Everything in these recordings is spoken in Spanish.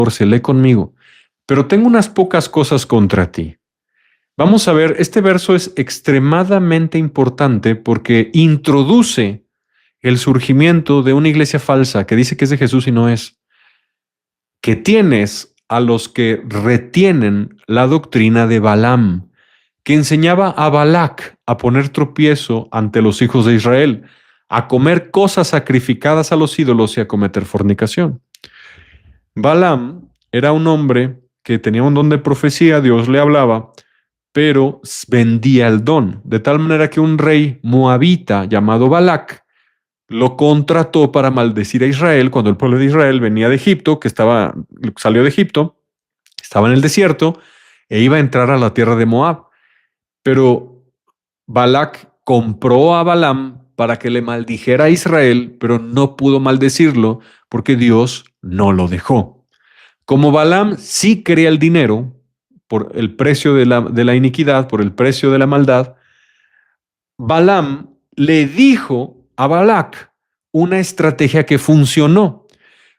14, lee conmigo. Pero tengo unas pocas cosas contra ti. Vamos a ver, este verso es extremadamente importante porque introduce el surgimiento de una iglesia falsa que dice que es de Jesús y no es. Que tienes a los que retienen la doctrina de Balaam, que enseñaba a Balac a poner tropiezo ante los hijos de Israel, a comer cosas sacrificadas a los ídolos y a cometer fornicación. Balaam era un hombre que tenía un don de profecía, Dios le hablaba, pero vendía el don, de tal manera que un rey moabita llamado Balac lo contrató para maldecir a Israel cuando el pueblo de Israel venía de Egipto, salió de Egipto, estaba en el desierto e iba a entrar a la tierra de Moab. Pero Balac compró a Balaam para que le maldijera a Israel, pero no pudo maldecirlo porque Dios no lo dejó. Como Balaam sí quería el dinero por el precio de la iniquidad, por el precio de la maldad, Balaam le dijo a Balac una estrategia que funcionó.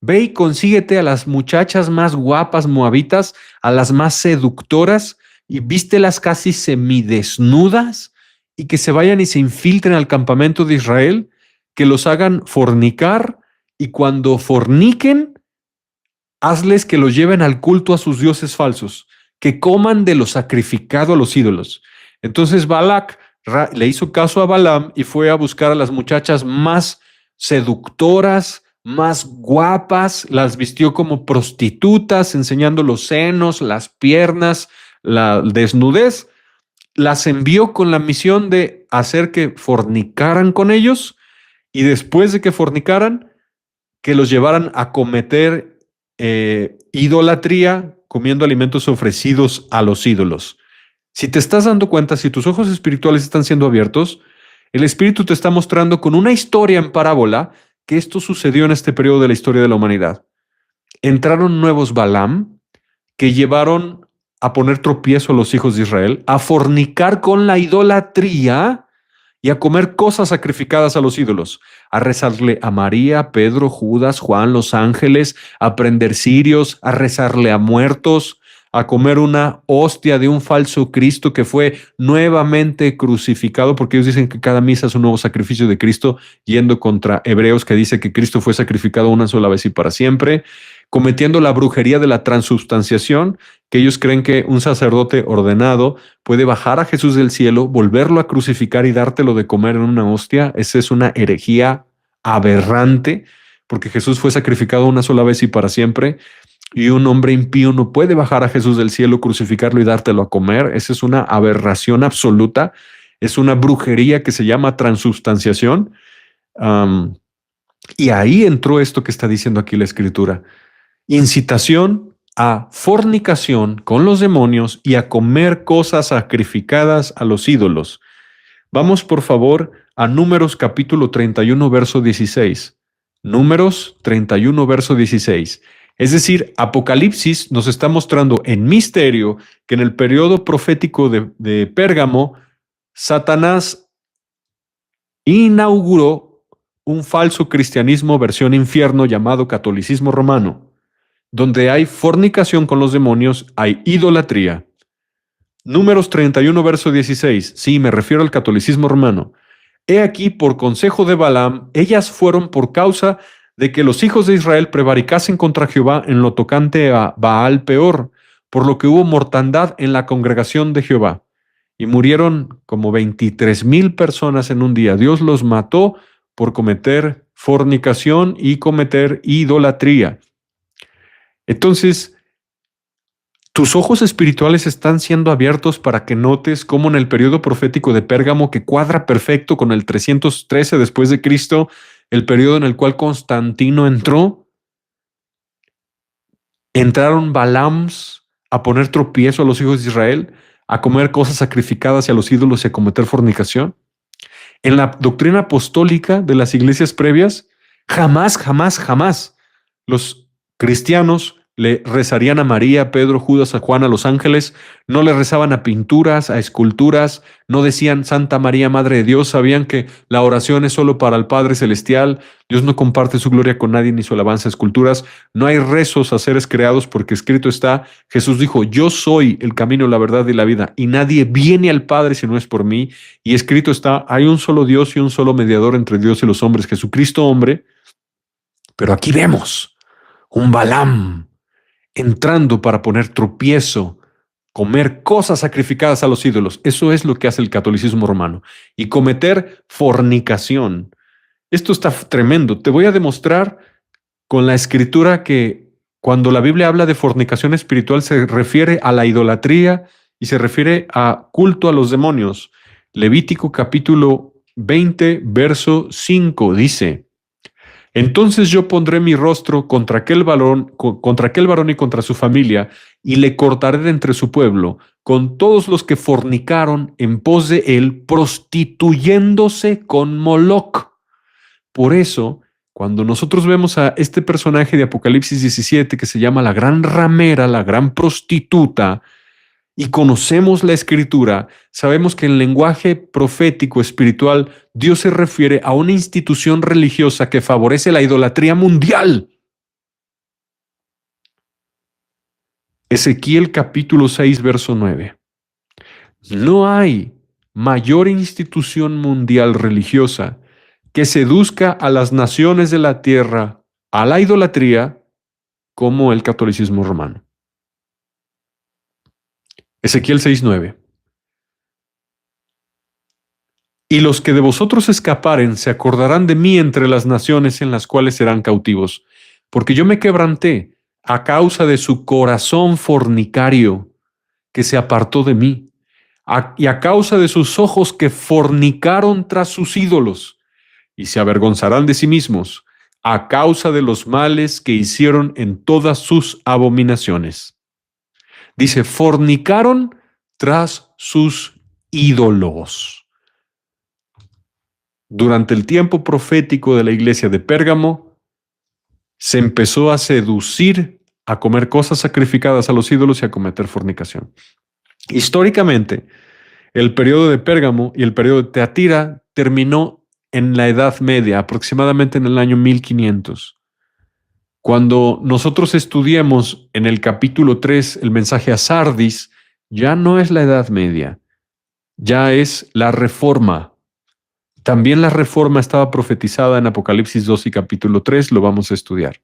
Ve y consíguete a las muchachas más guapas moabitas, a las más seductoras, y vístelas casi semidesnudas, y que se vayan y se infiltren al campamento de Israel, que los hagan fornicar, y cuando forniquen, hazles que los lleven al culto a sus dioses falsos, que coman de lo sacrificado a los ídolos. Entonces Balac le hizo caso a Balaam y fue a buscar a las muchachas más seductoras, más guapas, las vistió como prostitutas, enseñando los senos, las piernas, la desnudez, las envió con la misión de hacer que fornicaran con ellos y después de que fornicaran, que los llevaran a cometer idolatría, comiendo alimentos ofrecidos a los ídolos. Si te estás dando cuenta, si tus ojos espirituales están siendo abiertos, el Espíritu te está mostrando con una historia en parábola que esto sucedió en este periodo de la historia de la humanidad. Entraron nuevos Balaam que llevaron a poner tropiezo a los hijos de Israel, a fornicar con la idolatría y a comer cosas sacrificadas a los ídolos, a rezarle a María, Pedro, Judas, Juan, los ángeles, a prender cirios, a rezarle a muertos, a comer una hostia de un falso Cristo que fue nuevamente crucificado, porque ellos dicen que cada misa es un nuevo sacrificio de Cristo, yendo contra Hebreos que dice que Cristo fue sacrificado una sola vez y para siempre, cometiendo la brujería de la transubstanciación, que ellos creen que un sacerdote ordenado puede bajar a Jesús del cielo, volverlo a crucificar y dártelo de comer en una hostia. Esa es una herejía aberrante, porque Jesús fue sacrificado una sola vez y para siempre, y un hombre impío no puede bajar a Jesús del cielo, crucificarlo y dártelo a comer. Esa es una aberración absoluta, es una brujería que se llama transubstanciación. Y ahí entró esto que está diciendo aquí la Escritura. Incitación a fornicación con los demonios y a comer cosas sacrificadas a los ídolos. Vamos por favor a Números capítulo 31, verso 16. Números 31, verso 16. Es decir, Apocalipsis nos está mostrando en misterio que en el periodo profético de Pérgamo, Satanás inauguró un falso cristianismo versión infierno llamado catolicismo romano, donde hay fornicación con los demonios, hay idolatría. Números 31, verso 16. Sí, me refiero al catolicismo romano. He aquí, por consejo de Balaam, ellas fueron por causa de que los hijos de Israel prevaricasen contra Jehová en lo tocante a Baal Peor, por lo que hubo mortandad en la congregación de Jehová. Y murieron como 23,000 personas en un día. Dios los mató por cometer fornicación y cometer idolatría. Entonces, tus ojos espirituales están siendo abiertos para que notes cómo en el periodo profético de Pérgamo, que cuadra perfecto con el 313 después de Cristo, el periodo en el cual Constantino entró, entraron Balaams a poner tropiezo a los hijos de Israel, a comer cosas sacrificadas a los ídolos y a cometer fornicación. En la doctrina apostólica de las iglesias previas, jamás los cristianos le rezarían a María, a Pedro, Judas, a Juan, a los ángeles, no le rezaban a pinturas, a esculturas, no decían Santa María, Madre de Dios, sabían que la oración es solo para el Padre Celestial, Dios no comparte su gloria con nadie ni su alabanza a esculturas, no hay rezos a seres creados porque escrito está, Jesús dijo, yo soy el camino, la verdad y la vida, y nadie viene al Padre si no es por mí, y escrito está, hay un solo Dios y un solo mediador entre Dios y los hombres, Jesucristo hombre, pero aquí vemos un Balaam entrando para poner tropiezo, comer cosas sacrificadas a los ídolos. Eso es lo que hace el catolicismo romano. Y cometer fornicación. Esto está tremendo. Te voy a demostrar con la escritura que cuando la Biblia habla de fornicación espiritual se refiere a la idolatría y se refiere a culto a los demonios. Levítico capítulo 20, verso 5 dice: entonces yo pondré mi rostro contra aquel varón y contra su familia, y le cortaré de entre su pueblo, con todos los que fornicaron en pos de él, prostituyéndose con Moloc. Por eso, cuando nosotros vemos a este personaje de Apocalipsis 17, que se llama la gran ramera, la gran prostituta, y conocemos la escritura, sabemos que en lenguaje profético espiritual Dios se refiere a una institución religiosa que favorece la idolatría mundial. Ezequiel capítulo 6, verso 9. No hay mayor institución mundial religiosa que seduzca a las naciones de la tierra a la idolatría como el catolicismo romano. Ezequiel 6:9. Y los que de vosotros escaparen se acordarán de mí entre las naciones en las cuales serán cautivos, porque yo me quebranté a causa de su corazón fornicario que se apartó de mí, y a causa de sus ojos que fornicaron tras sus ídolos, y se avergonzarán de sí mismos, a causa de los males que hicieron en todas sus abominaciones. Dice, fornicaron tras sus ídolos. Durante el tiempo profético de la iglesia de Pérgamo, se empezó a seducir, a comer cosas sacrificadas a los ídolos y a cometer fornicación. Históricamente, el periodo de Pérgamo y el periodo de Teatira terminó en la Edad Media, aproximadamente en el año 1500. Cuando nosotros estudiemos en el capítulo 3 el mensaje a Sardis, ya no es la Edad Media, ya es la Reforma. También la Reforma estaba profetizada en Apocalipsis 2 y capítulo 3, lo vamos a estudiar.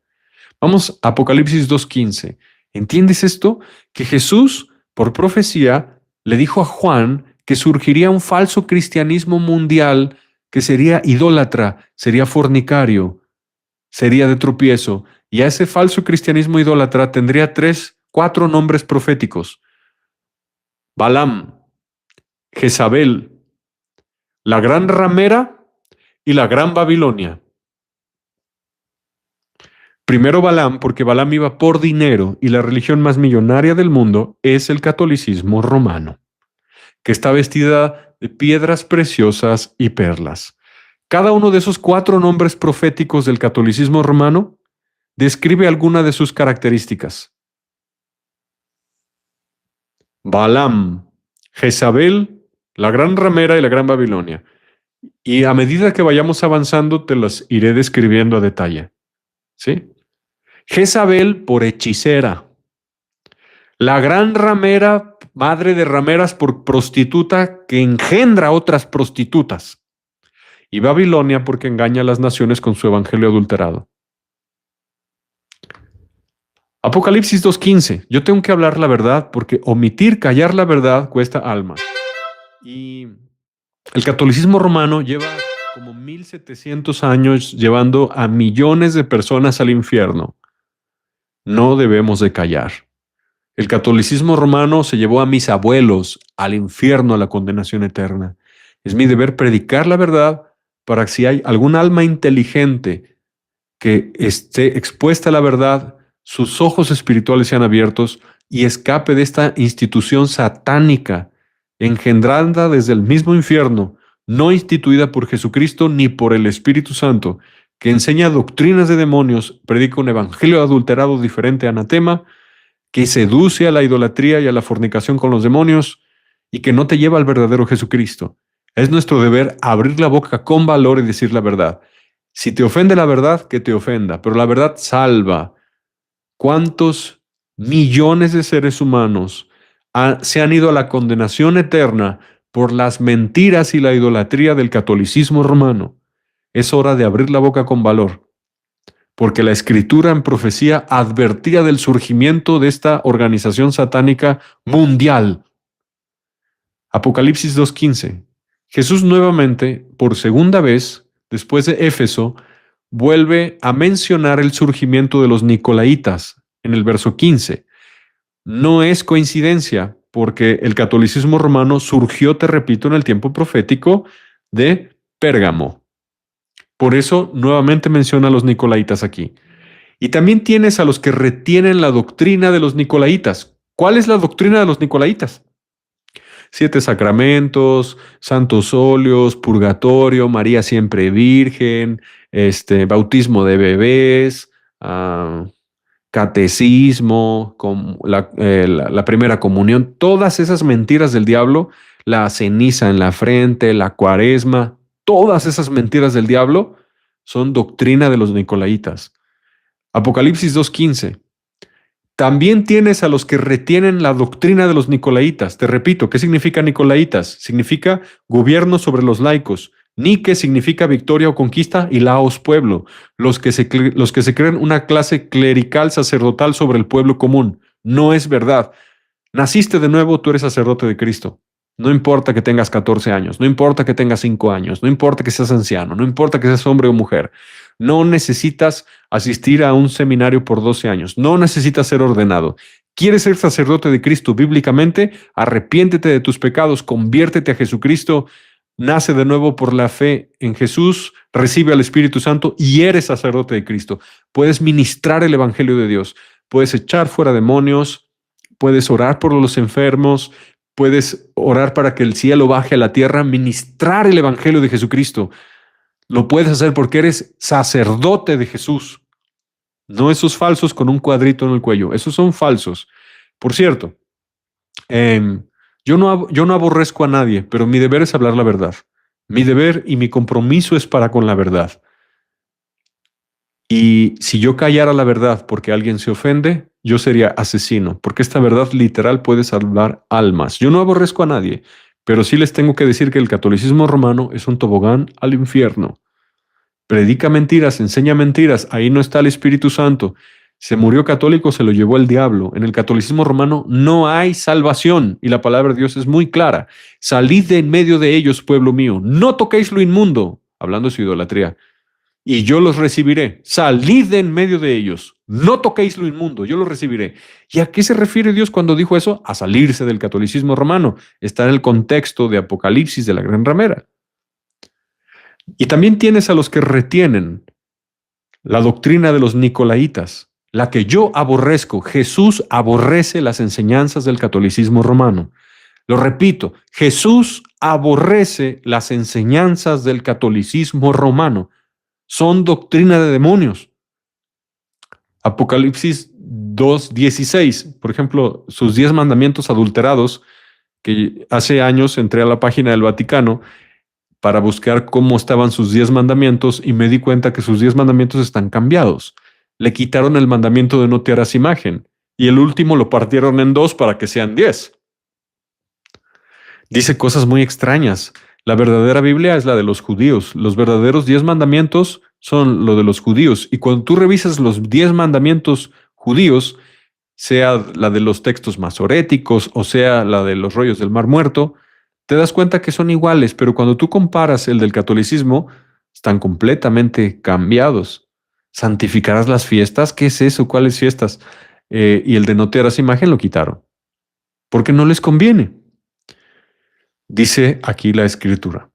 Vamos a Apocalipsis 2:15. ¿Entiendes esto? Que Jesús, por profecía, le dijo a Juan que surgiría un falso cristianismo mundial que sería idólatra, sería fornicario, sería de tropiezo. Y a ese falso cristianismo idólatra tendría 4 nombres proféticos: Balaam, Jezabel, la gran ramera y la gran Babilonia. Primero Balaam, porque Balaam iba por dinero y la religión más millonaria del mundo es el catolicismo romano, que está vestida de piedras preciosas y perlas. Cada uno de esos 4 nombres proféticos del catolicismo romano describe alguna de sus características. Balaam, Jezabel, la gran ramera y la gran Babilonia. Y a medida que vayamos avanzando, te las iré describiendo a detalle. ¿Sí? Jezabel por hechicera. La gran ramera, madre de rameras, por prostituta que engendra otras prostitutas. Y Babilonia porque engaña a las naciones con su evangelio adulterado. Apocalipsis 2:15. Yo tengo que hablar la verdad porque omitir, callar la verdad cuesta alma. Y el catolicismo romano lleva como 1700 años llevando a millones de personas al infierno. No debemos de callar. El catolicismo romano se llevó a mis abuelos al infierno, a la condenación eterna. Es mi deber predicar la verdad para que si hay algún alma inteligente que esté expuesta a la verdad, sus ojos espirituales sean abiertos y escape de esta institución satánica engendrada desde el mismo infierno, no instituida por Jesucristo ni por el Espíritu Santo, que enseña doctrinas de demonios, predica un evangelio adulterado diferente, anatema, que seduce a la idolatría y a la fornicación con los demonios y que no te lleva al verdadero Jesucristo. Es nuestro deber abrir la boca con valor y decir la verdad. Si te ofende la verdad, que te ofenda, pero la verdad salva. ¿Cuántos millones de seres humanos se han ido a la condenación eterna por las mentiras y la idolatría del catolicismo romano? Es hora de abrir la boca con valor, porque la Escritura en profecía advertía del surgimiento de esta organización satánica mundial. Apocalipsis 2:15. Jesús nuevamente, por segunda vez, después de Éfeso, vuelve a mencionar el surgimiento de los Nicolaitas en el verso 15. No es coincidencia, porque el catolicismo romano surgió, te repito, en el tiempo profético de Pérgamo. Por eso nuevamente menciona a los Nicolaitas aquí. Y también tienes a los que retienen la doctrina de los Nicolaitas. ¿Cuál es la doctrina de los Nicolaitas? 7 sacramentos, santos óleos, purgatorio, María siempre virgen, bautismo de bebés, catecismo, la primera comunión, todas esas mentiras del diablo, la ceniza en la frente, la cuaresma, todas esas mentiras del diablo son doctrina de los nicolaitas. Apocalipsis 2:15. También tienes a los que retienen la doctrina de los nicolaitas. Te repito, ¿qué significa nicolaitas? Significa gobierno sobre los laicos. Nike significa victoria o conquista y laos pueblo. Los que se creen una clase clerical sacerdotal sobre el pueblo común. No es verdad. Naciste de nuevo, tú eres sacerdote de Cristo. No importa que tengas 14 años, no importa que tengas 5 años, no importa que seas anciano, no importa que seas hombre o mujer. No necesitas asistir a un seminario por 12 años, no necesitas ser ordenado. ¿Quieres ser sacerdote de Cristo bíblicamente? Arrepiéntete de tus pecados, conviértete a Jesucristo, nace de nuevo por la fe en Jesús, recibe al Espíritu Santo y eres sacerdote de Cristo. Puedes ministrar el Evangelio de Dios, puedes echar fuera demonios, puedes orar por los enfermos, puedes orar para que el cielo baje a la tierra, ministrar el Evangelio de Jesucristo. Lo puedes hacer porque eres sacerdote de Jesús. No esos falsos con un cuadrito en el cuello. Esos son falsos. Por cierto, yo no aborrezco a nadie, pero mi deber es hablar la verdad. Mi deber y mi compromiso es para con la verdad. Y si yo callara la verdad porque alguien se ofende, yo sería asesino, porque esta verdad literal puede salvar almas. Yo no aborrezco a nadie, pero sí les tengo que decir que el catolicismo romano es un tobogán al infierno. Predica mentiras, enseña mentiras, ahí no está el Espíritu Santo. Se murió católico, se lo llevó el diablo. En el catolicismo romano no hay salvación y la palabra de Dios es muy clara. Salid de en medio de ellos, pueblo mío, no toquéis lo inmundo, hablando de su idolatría, y yo los recibiré. Salid de en medio de ellos, no toquéis lo inmundo, yo los recibiré. ¿Y a qué se refiere Dios cuando dijo eso? A salirse del catolicismo romano. Está en el contexto de Apocalipsis de la Gran Ramera. Y también tienes a los que retienen la doctrina de los nicolaitas, la que yo aborrezco. Jesús aborrece las enseñanzas del catolicismo romano. Lo repito, Jesús aborrece las enseñanzas del catolicismo romano. Son doctrina de demonios. Apocalipsis 2:16, por ejemplo, sus 10 mandamientos adulterados, que hace años entré a la página del Vaticano para buscar cómo estaban sus 10 mandamientos y me di cuenta que sus 10 mandamientos están cambiados. Le quitaron el mandamiento de no te harás imagen y el último lo partieron en 2 para que sean 10. Dice cosas muy extrañas. La verdadera Biblia es la de los judíos. Los verdaderos 10 mandamientos son lo de los judíos. Y cuando tú revisas los 10 mandamientos judíos, sea la de los textos masoréticos o sea la de los rollos del Mar Muerto, te das cuenta que son iguales, pero cuando tú comparas el del catolicismo, están completamente cambiados. ¿Santificarás las fiestas? ¿Qué es eso? ¿Cuáles fiestas? Y el de no te harás imagen lo quitaron, porque no les conviene. Dice aquí la Escritura,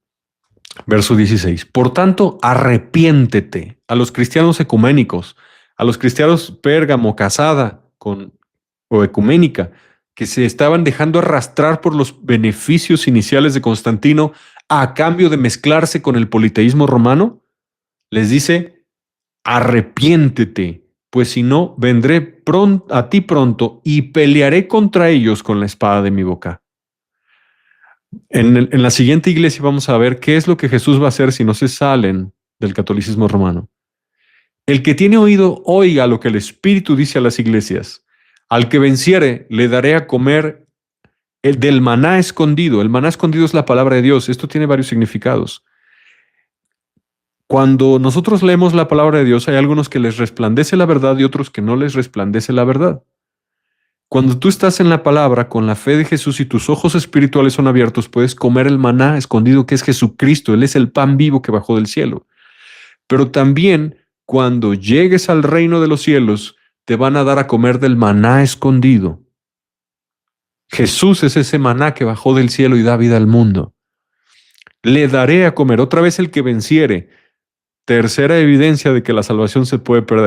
verso 16, por tanto, arrepiéntete. A los cristianos ecuménicos, a los cristianos Pérgamo, casada o ecuménica, que se estaban dejando arrastrar por los beneficios iniciales de Constantino a cambio de mezclarse con el politeísmo romano, les dice, arrepiéntete, pues si no, vendré a ti pronto y pelearé contra ellos con la espada de mi boca. En la siguiente iglesia vamos a ver qué es lo que Jesús va a hacer si no se salen del catolicismo romano. El que tiene oído, oiga lo que el Espíritu dice a las iglesias. Al que venciere, le daré a comer el del maná escondido. El maná escondido es la palabra de Dios. Esto tiene varios significados. Cuando nosotros leemos la palabra de Dios, hay algunos que les resplandece la verdad y otros que no les resplandece la verdad. Cuando tú estás en la palabra con la fe de Jesús y tus ojos espirituales son abiertos, puedes comer el maná escondido que es Jesucristo. Él es el pan vivo que bajó del cielo. Pero también cuando llegues al reino de los cielos, te van a dar a comer del maná escondido. Jesús es ese maná que bajó del cielo y da vida al mundo. Le daré a comer otra vez el que venciere. Tercera evidencia de que la salvación se puede perder.